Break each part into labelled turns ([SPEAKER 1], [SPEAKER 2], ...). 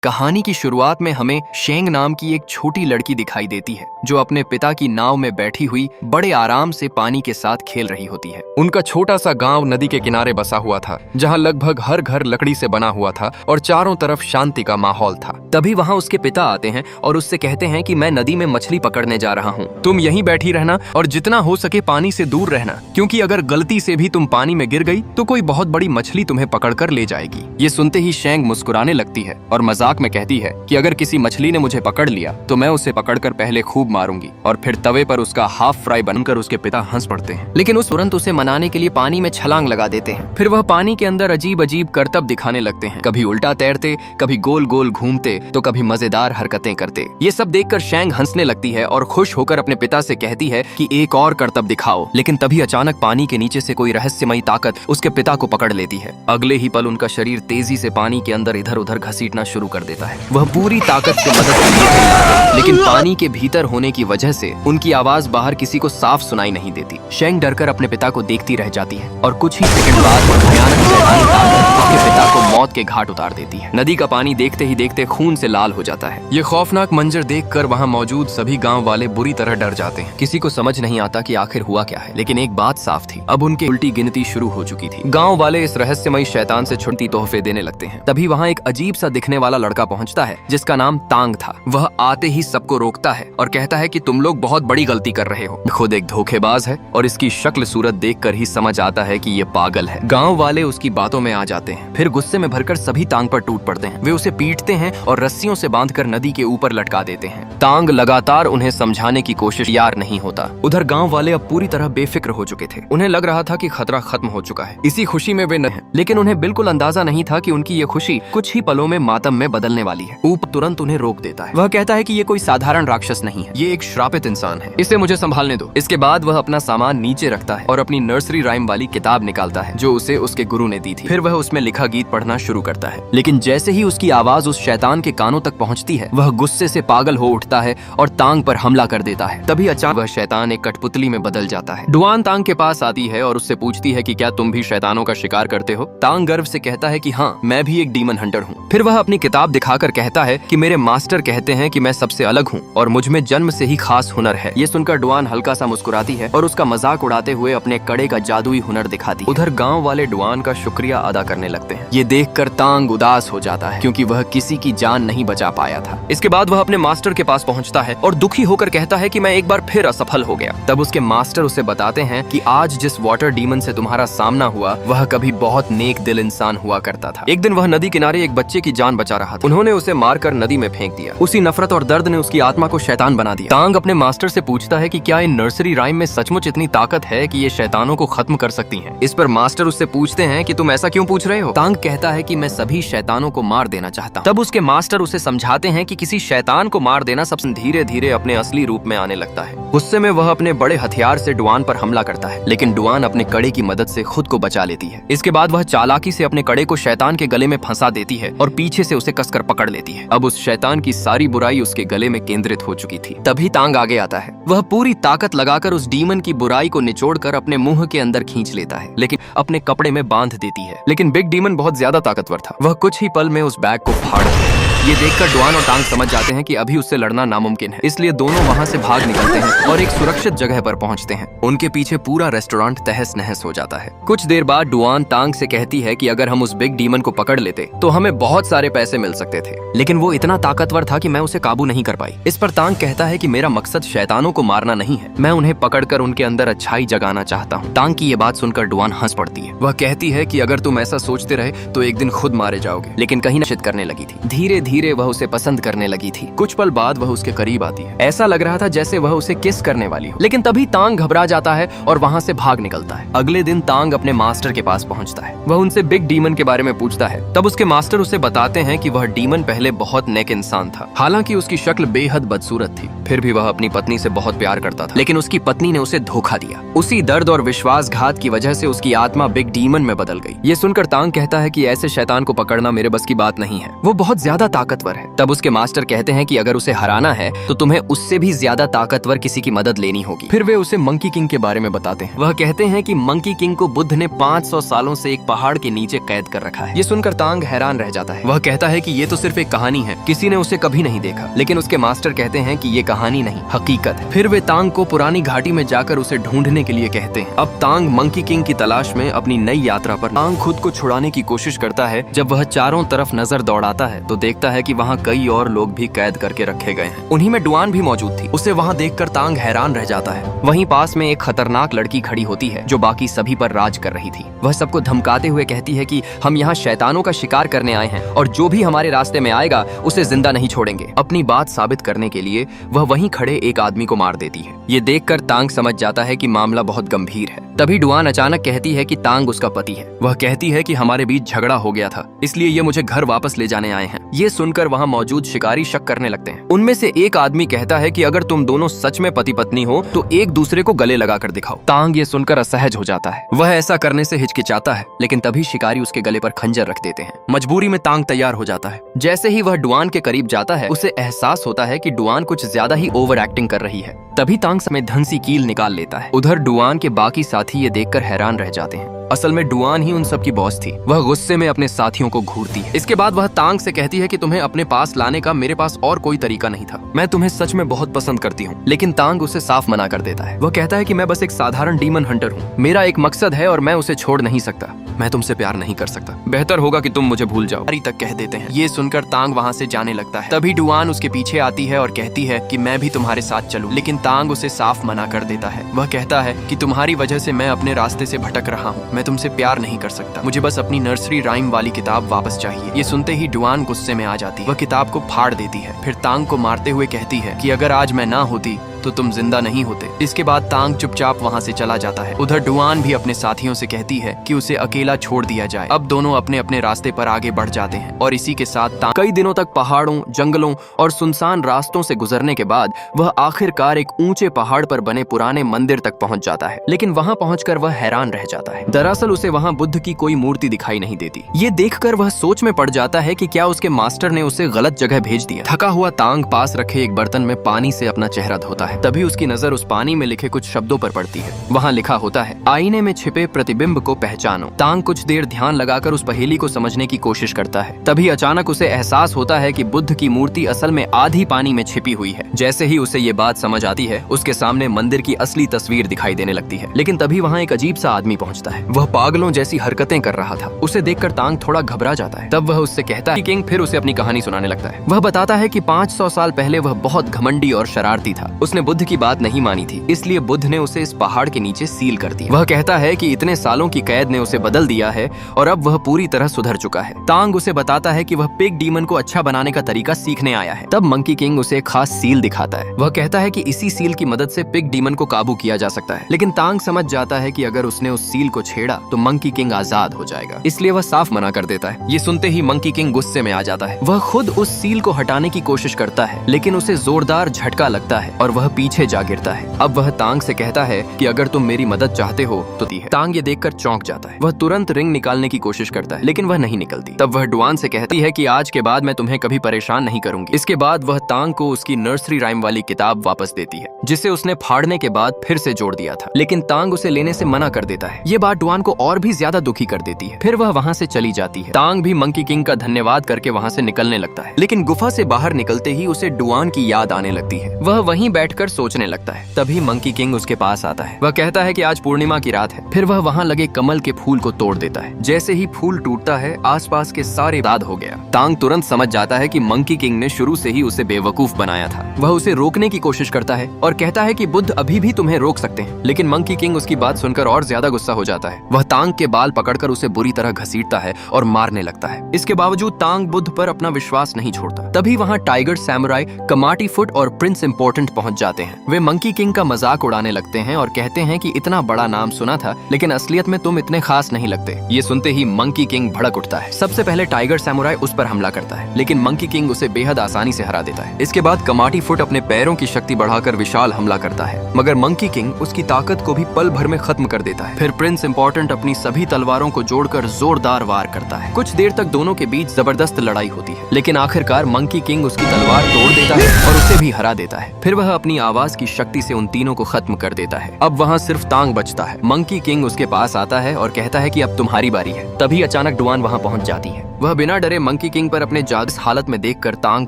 [SPEAKER 1] कहानी की शुरुआत में हमें शेंग नाम की एक छोटी लड़की दिखाई देती है जो अपने पिता की नाव में बैठी हुई बड़े आराम से पानी के साथ खेल रही होती है।
[SPEAKER 2] उनका छोटा सा गांव नदी के किनारे बसा हुआ था, जहां लगभग हर घर लकड़ी से बना हुआ था और चारों तरफ शांति का माहौल था।
[SPEAKER 1] तभी वहां उसके पिता आते हैं और उससे कहते हैं कि मैं नदी में मछली पकड़ने जा रहा हूँ,
[SPEAKER 2] तुम यहीं बैठी रहना और जितना हो सके पानी से दूर रहना, क्योंकि अगर गलती से भी तुम पानी में गिर गई तो कोई बहुत बड़ी मछली तुम्हें पकड़कर ले जाएगी।
[SPEAKER 1] ये सुनते ही शेंग मुस्कुराने लगती है और मजाक में कहती है कि अगर किसी मछली ने मुझे पकड़ लिया तो मैं उसे पकड़कर पहले खूब मारूंगी और फिर तवे पर उसका हाफ फ्राई बनकर। उसके पिता हंस पड़ते हैं, लेकिन उस तुरंत उसे मनाने के लिए पानी में छलांग लगा देते हैं। फिर वह पानी के अंदर अजीब अजीब करतब दिखाने लगते हैं, कभी उल्टा तैरते, कभी गोल गोल घूमते, तो कभी मजेदार हरकतें करते। ये सब देखकर शेंग हंसने लगती है और खुश होकर अपने पिता से कहती है कि एक और करतब दिखाओ। लेकिन तभी अचानक पानी के नीचे से कोई रहस्यमयी ताकत उसके पिता को पकड़ लेती है। अगले ही पल उनका शरीर तेजी से पानी के अंदर इधर उधर घसीटना शुरू कर देता है। वह पूरी ताकत से मदद के लिए चिल्लाते, लेकिन पानी के भीतर होने की वजह से उनकी आवाज बाहर किसी को साफ सुनाई नहीं देती। शेंग डरकर अपने पिता को देखती रह जाती है और कुछ ही सेकंड बाद भयानक शैतानी ताकत उसके पिता को मौत के घाट उतार देती है। नदी का पानी देखते ही देखते खून से लाल हो जाता है।
[SPEAKER 2] ये खौफनाक मंजर देखकर वहां मौजूद सभी गांव वाले बुरी तरह डर जाते हैं।
[SPEAKER 1] किसी को समझ नहीं आता कि आखिर हुआ क्या है, लेकिन एक बात साफ थी, अब उनकी उल्टी गिनती शुरू हो चुकी थी। गांव वाले इस रहस्यमयी शैतान से छुट्टी तोहफे देने लगते हैं। तभी वहां एक अजीब सा दिखने वाला लड़का पहुंचता है जिसका नाम तांग था। वह आते ही सबको रोकता है और कहता है कि तुम लोग बहुत बड़ी गलती कर रहे हो। खुद एक धोखेबाज है और इसकी शक्ल सूरत देखकर ही समझ आता है कि ये पागल है। गांव वाले उसकी बातों में आ जाते हैं। फिर गुस्से में भरकर सभी तांग पर टूट पड़ते हैं। वे उसे पीटते हैं और रस्सियों से बांधकर नदी के ऊपर लटका देते हैं। तांग लगातार उन्हें समझाने की कोशिश यार नहीं होता। उधर गांव वाले अब पूरी तरह बेफिक्र हो चुके थे। उन्हें लग रहा था कि खतरा खत्म हो चुका है। इसी खुशी में वे न हैं, लेकिन उन्हें बिल्कुल अंदाजा नहीं था कि उनकी ये खुशी कुछ ही पलों में मातम में बदलने वाली है। ऊपर तुरंत उन्हें रोक देता है। वह कहता है कि ये कोई साधारण राक्षस नहीं है, ये एक श्रापित इंसान है, इसे मुझे संभालने दो। इसके बाद वह अपना सामान नीचे रखता है और अपनी नर्सरी राइम वाली किताब निकालता है जो उसे उसके गुरु ने दी थी। फिर वह उसमें लिखा गीत पढ़ना शुरू करता है, लेकिन जैसे ही उसकी आवाज उस शैतान के कानों तक पहुंचती है, वह गुस्से से पागल हो उठता है और तांग पर हमला कर देता है। तभी अचानक वह शैतान एक कठपुतली में बदल जाता है। डुआन तांग के पास आती है और उससे पूछती है कि क्या तुम भी शैतानों का शिकार करते हो? तांग गर्व से कहता है कि हाँ, मैं भी एक डीमन हंटर हूँ। फिर वह अपनी किताब दिखाकर कहता है कि मेरे मास्टर कहते हैं कि मैं सबसे अलग हूँ और मुझ में जन्म से ही खास हुनर है। ये सुनकर डुआन हल्का सा मुस्कुराती है और उसका मजाक उड़ाते हुए अपने कड़े का जादुई हुनर दिखाती है। उधर गांव वाले डुआन का शुक्रिया अदा करने लगते हैं। ये देखकर तांग उदास हो जाता है क्योंकि वह किसी की जान नहीं बचा पाया था। इसके बाद वह अपने मास्टर के पास पहुंचता है और दुखी होकर कहता है कि मैं एक बार फिर असफल हो गया। तब उसके मास्टर उसे बताते हैं कि आज जिस वाटर डीमन से तुम्हारा सामना हुआ वह कभी बहुत नेक दिल इंसान हुआ करता था। एक दिन वह नदी किनारे एक बच्चे की जान बचा रहा था। उन्होंने उसे मारकर नदी में फेंक दिया। उसी नफरत और दर्द ने उसकी आत्मा को शैतान बना दिया। तांग अपने मास्टर से पूछता है कि क्या इन नर्सरी राइम में सचमुच इतनी ताकत है कि ये शैतानों को खत्म कर सकती हैं? इस पर मास्टर उससे पूछते हैं कि तुम ऐसा क्यों पूछ रहे हो? तांग कहता है कि मैं सभी शैतानों को मार देना चाहता हूँ। तब उसके मास्टर उसे समझाते हैं कि किसी शैतान को मार देना सबसे धीरे धीरे अपने असली रूप में आने लगता है। गुस्से में वह अपने बड़े हथियार से डुआन पर हमला करता है, लेकिन डुआन अपने कड़े की मदद से खुद को बचा लेती है। इसके बाद वह चालाकी से अपने कड़े को शैतान के गले में फंसा देती है और पीछे से उसे कसकर पकड़ लेती है। अब उस शैतान की सारी बुराई उसके गले में केंद्रित हो चुकी थी। तभी तांग आगे आता है। वह पूरी ताकत लगाकर उस डीमन की बुराई को निचोड़कर अपने मुंह के अंदर खींच लेता है, लेकिन अपने कपड़े में बांध देती है। लेकिन बिग डीमन बहुत ज्यादा ताकतवर था। वह कुछ ही पल में उस बैग को फाड़ देता है। ये देखकर डुआन और तांग समझ जाते हैं कि अभी उससे लड़ना नामुमकिन है, इसलिए दोनों वहां से भाग निकलते हैं और एक सुरक्षित जगह पर पहुंचते हैं। उनके पीछे पूरा रेस्टोरेंट तहस नहस हो जाता है। कुछ देर बाद डुआन तांग से कहती है कि अगर हम उस बिग डीमन को पकड़ लेते तो हमें बहुत सारे पैसे मिल सकते थे, लेकिन वो इतना ताकतवर था कि मैं उसे काबू नहीं कर पाई। इस पर तांग कहता है कि मेरा मकसद शैतानों को मारना नहीं है, मैं उन्हें पकड़कर उनके अंदर अच्छाई जगाना चाहता हूँ। तांग की ये बात सुनकर डुआन हंस पड़ती है। वह कहती है कि अगर तुम ऐसा सोचते रहे तो एक दिन खुद मारे जाओगे, लेकिन कहीं नशित करने लगी थी। धीरे धीरे वह उसे पसंद करने लगी थी। कुछ पल बाद वह उसके करीब आती है। ऐसा लग रहा था जैसे वह उसे किस करने वाली हो, लेकिन तभी तांग घबरा जाता है और वहां से भाग निकलता है। अगले दिन तांग अपने मास्टर के पास पहुंचता है। वह उनसे बिग डीमन के बारे में पूछता है। तब उसके मास्टर उसे बताते हैं कि वह डीमन पहले बहुत नेक इंसान था। हालांकि उसकी शक्ल बेहद बदसूरत थी, फिर भी वह अपनी पत्नी से बहुत प्यार करता था, लेकिन उसकी पत्नी ने उसे धोखा दिया। उसी दर्द और विश्वासघात की वजह से उसकी आत्मा बिग डीमन में बदल गई। ये सुनकर तांग कहता है कि ऐसे शैतान को पकड़ना मेरे बस की बात नहीं है, वो बहुत ज्यादा ताकतवर है। तब उसके मास्टर कहते हैं कि अगर उसे हराना है तो तुम्हें उससे भी ज्यादा ताकतवर किसी की मदद लेनी होगी।
[SPEAKER 2] फिर वे उसे मंकी किंग के बारे में बताते हैं।
[SPEAKER 1] वह कहते हैं कि मंकी किंग को बुद्ध ने 500 सालों से एक पहाड़ के नीचे कैद कर रखा है।
[SPEAKER 2] ये सुनकर तांग हैरान रह जाता है।
[SPEAKER 1] वह कहता है कि ये तो सिर्फ एक कहानी है, किसी ने उसे कभी नहीं देखा। लेकिन उसके मास्टर कहते हैं कि ये कहानी नहीं, हकीकत है। फिर वे तांग को पुरानी घाटी में जाकर उसे ढूंढने के लिए कहते हैं। अब तांग मंकी किंग की तलाश में अपनी नई यात्रा पर। तांग खुद को छुड़ाने की कोशिश करता है। जब वह चारों तरफ नजर दौड़ाता है तो देखता है कि वहाँ कई और लोग भी कैद करके रखे गए हैं। उन्हीं में डुआन भी मौजूद थी। उसे वहाँ देखकर तांग हैरान रह जाता है। वहीं पास में एक खतरनाक लड़की खड़ी होती है जो बाकी सभी पर राज कर रही थी। वह सबको धमकाते हुए कहती है कि हम यहाँ शैतानों का शिकार करने आए हैं और जो भी हमारे रास्ते में आएगा उसे जिंदा नहीं छोड़ेंगे। अपनी बात साबित करने के लिए वह वहीं खड़े एक आदमी को मार देती है। ये देखकर तांग समझ जाता है कि मामला बहुत गंभीर है। तभी डुआन अचानक कहती है कि तांग उसका पति है। वह कहती है कि हमारे बीच झगड़ा हो गया था, इसलिए ये मुझे घर वापस ले जाने आए हैं। ये सुनकर वहाँ मौजूद शिकारी शक करने लगते हैं। उनमें से एक आदमी कहता है कि अगर तुम दोनों सच में पति पत्नी हो तो एक दूसरे को गले लगाकर दिखाओ। तांग ये सुनकर असहज हो जाता है। वह ऐसा करने से हिचकिचाता है, लेकिन तभी शिकारी उसके गले पर खंजर रख देते हैं। मजबूरी में तांग तैयार हो जाता है। जैसे ही वह डुआन के करीब जाता है उसे एहसास होता है कि डुआन कुछ ज्यादा ही ओवर एक्टिंग कर रही है। तभी तांग समेत धनसी कील निकाल लेता है। उधर डुआन के बाकी साथी ये देखकर हैरान रह जाते हैं। असल में डुआन ही उन सब की बॉस थी। वह गुस्से में अपने साथियों को घूरती है। इसके बाद वह तांग से कहती है कि तुम्हें अपने पास लाने का मेरे पास और कोई तरीका नहीं था। मैं तुम्हें सच में बहुत पसंद करती हूँ। लेकिन तांग उसे साफ मना कर देता है। वह कहता है कि मैं बस एक साधारण डीमन हंटर हूँ। मेरा एक मकसद है और मैं उसे छोड़ नहीं सकता। मैं तुमसे प्यार नहीं कर सकता। बेहतर होगा कि तुम मुझे भूल जाओ। तक कह देते हैं। ये सुनकर तांग वहाँ से जाने लगता है। तभी डुआन उसके पीछे आती है और कहती है कि मैं भी तुम्हारे साथ चलूं। लेकिन तांग उसे साफ मना कर देता है। वह कहता है कि तुम्हारी वजह से मैं अपने रास्ते से भटक रहा हूँ। मैं तुमसे प्यार नहीं कर सकता। मुझे बस अपनी नर्सरी राइम वाली किताब वापस चाहिए। ये सुनते ही डुआन गुस्से में आ जाती है। वह किताब को फाड़ देती है। फिर तांग को मारते हुए कहती है कि अगर आज मैं ना होती तो तुम जिंदा नहीं होते। इसके बाद तांग चुपचाप वहाँ से चला जाता है। उधर डुआन भी अपने साथियों से कहती है कि उसे अकेला छोड़ दिया जाए। अब दोनों अपने अपने रास्ते पर आगे बढ़ जाते हैं और इसी के साथ तांग कई दिनों तक पहाड़ों, जंगलों और सुनसान रास्तों से गुजरने के बाद वह आखिरकार एक ऊंचे पहाड़ पर बने पुराने मंदिर तक पहुंच जाता है। लेकिन वहाँ पहुंचकर वह हैरान रह जाता है। दरअसल उसे वहाँ बुद्ध की कोई मूर्ति दिखाई नहीं देती। ये देखकर वह सोच में पड़ जाता है कि क्या उसके मास्टर ने उसे गलत जगह भेज दिया। थका हुआ तांग पास रखे एक बर्तन में पानी से अपना चेहरा धोता है। तभी उसकी नजर उस पानी में लिखे कुछ शब्दों पर पड़ती है। वहाँ लिखा होता है, आईने में छिपे प्रतिबिंब को पहचानो। तांग कुछ देर ध्यान लगाकर उस पहेली को समझने की कोशिश करता है। तभी अचानक उसे एहसास होता है कि बुद्ध की मूर्ति असल में आधी पानी में छिपी हुई है। जैसे ही उसे ये बात समझ आती है उसके सामने मंदिर की असली तस्वीर दिखाई देने लगती है। लेकिन तभी वहाँ एक अजीब सा आदमी पहुँचता है। वह पागलों जैसी हरकतें कर रहा था। उसे देखकर तांग थोड़ा घबरा जाता है। तब वह उससे कहता है कि किंग फिर उसे अपनी कहानी सुनाने लगता है। वह बताता है कि 500 साल पहले वह बहुत घमंडी और शरारती था। उसने बुद्ध की बात नहीं मानी थी, इसलिए बुद्ध ने उसे इस पहाड़ के नीचे सील कर दिया। वह कहता है कि इतने सालों की कैद ने उसे बदल दिया है और अब वह पूरी तरह सुधर चुका है। तांग उसे बताता है कि वह पिग डीमन को अच्छा बनाने का तरीका सीखने आया है। तब मंकी किंग उसे एक खास सील दिखाता है। वह कहता है कि इसी सील की मदद से पिग डीमन को काबू किया जा सकता है। लेकिन तांग समझ जाता है कि अगर उसने उस सील को छेड़ा तो मंकी किंग आजाद हो जाएगा, इसलिए वह साफ मना कर देता है। ये सुनते ही मंकी किंग गुस्से में आ जाता है। वह खुद उस सील को हटाने की कोशिश करता है, लेकिन उसे जोरदार झटका लगता है और वह पीछे जा गिरता है। अब वह तांग से कहता है कि अगर तुम मेरी मदद चाहते हो तो दी है। तांग ये देखकर चौंक जाता है। वह तुरंत रिंग निकालने की कोशिश करता है, लेकिन वह नहीं निकलती। तब वह डुआन से कहती है कि आज के बाद मैं तुम्हें कभी परेशान नहीं करूंगी। इसके बाद वह तांग को उसकी नर्सरी राइम वाली किताब वापस देती है, जिसे उसने फाड़ने के बाद फिर से जोड़ दिया था। लेकिन तांग उसे लेने से मना कर देता है। ये बात डुआन को और भी ज्यादा दुखी कर देती है। फिर वह वहाँ से चली जाती है। तांग भी मंकी किंग का धन्यवाद करके वहाँ से निकलने लगता है। लेकिन गुफा से बाहर निकलते ही उसे डुआन की याद आने लगती है। वह वहीं बैठकर सोचने लगता है। तभी मंकी किंग उसके पास आता है। वह कहता है कि आज पूर्णिमा की रात है। फिर वह वहाँ लगे कमल के फूल को तोड़ देता है। जैसे ही फूल टूटता है आसपास के सारे दाद हो गया। तांग तुरंत समझ जाता है कि मंकी किंग ने शुरू से ही उसे बेवकूफ बनाया था। वह उसे रोकने की कोशिश करता है और कहता है कि बुद्ध अभी भी तुम्हें रोक सकते हैं। लेकिन मंकी किंग उसकी बात सुनकर और ज्यादा गुस्सा हो जाता है। वह तांग के बाल पकड़कर उसे बुरी तरह घसीटता है और मारने लगता है। इसके बावजूद तांग बुद्ध पर अपना विश्वास नहीं छोड़ता। तभी वहाँ टाइगर, सैमुराई, कमाटी फुट और प्रिंस इंपॉर्टेंट पहुंच जाते जाते हैं। वे मंकी किंग का मजाक उड़ाने लगते हैं और कहते हैं कि इतना बड़ा नाम सुना था, लेकिन असलियत में तुम इतने खास नहीं लगते। ये सुनते ही मंकी किंग भड़क उठता है। सबसे पहले टाइगर सैमुराई उस पर हमला करता है, लेकिन मंकी किंग उसे बेहद आसानी से हरा देता है। इसके बाद कमाटी फुट अपने पैरों की शक्ति बढ़ाकर विशाल हमला करता है, मगर मंकी किंग उसकी ताकत को भी पल भर में खत्म कर देता है। फिर प्रिंस इंपॉर्टेंट अपनी सभी तलवारों को जोड़कर जोरदार वार करता है। कुछ देर तक दोनों के बीच जबरदस्त लड़ाई होती है, लेकिन आखिरकार मंकी किंग उसकी तलवार तोड़ देता है और उसे भी हरा देता है। फिर वह अपनी आवाज की शक्ति से उन तीनों को खत्म कर देता है। अब वहाँ सिर्फ तांग बचता है। मंकी किंग उसके पास आता है और कहता है कि अब तुम्हारी बारी है। तभी अचानक डुआन वहाँ पहुँच जाती है। वह बिना डरे मंकी किंग पर अपने जादू हालत में देखकर तांग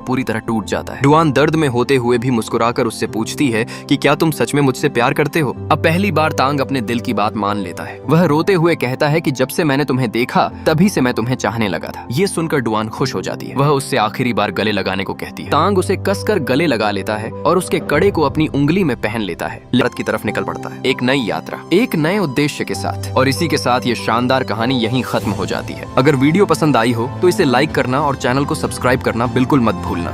[SPEAKER 1] पूरी तरह टूट जाता है। डुआन दर्द में होते हुए भी मुस्कुराकर उससे पूछती है कि क्या तुम सच में मुझसे प्यार करते हो। अब पहली बार तांग अपने दिल की बात मान लेता है। वह रोते हुए कहता है कि जब से मैंने तुम्हें देखा तभी से मैं तुम्हें चाहने लगा था। ये सुनकर डुआन खुश हो जाती है। वह उससे आखिरी बार गले लगाने को कहती है। तांग उसे कसकर गले लगा लेता है और उसके कड़े को अपनी उंगली में पहन लेता है। भारत की तरफ निकल पड़ता है, एक नई यात्रा, एक नए उद्देश्य के साथ। और इसी के साथ ये शानदार कहानी यहीं खत्म हो जाती है। अगर वीडियो पसंद आई हो तो इसे लाइक करना और चैनल को सब्सक्राइब करना बिल्कुल मत भूलना।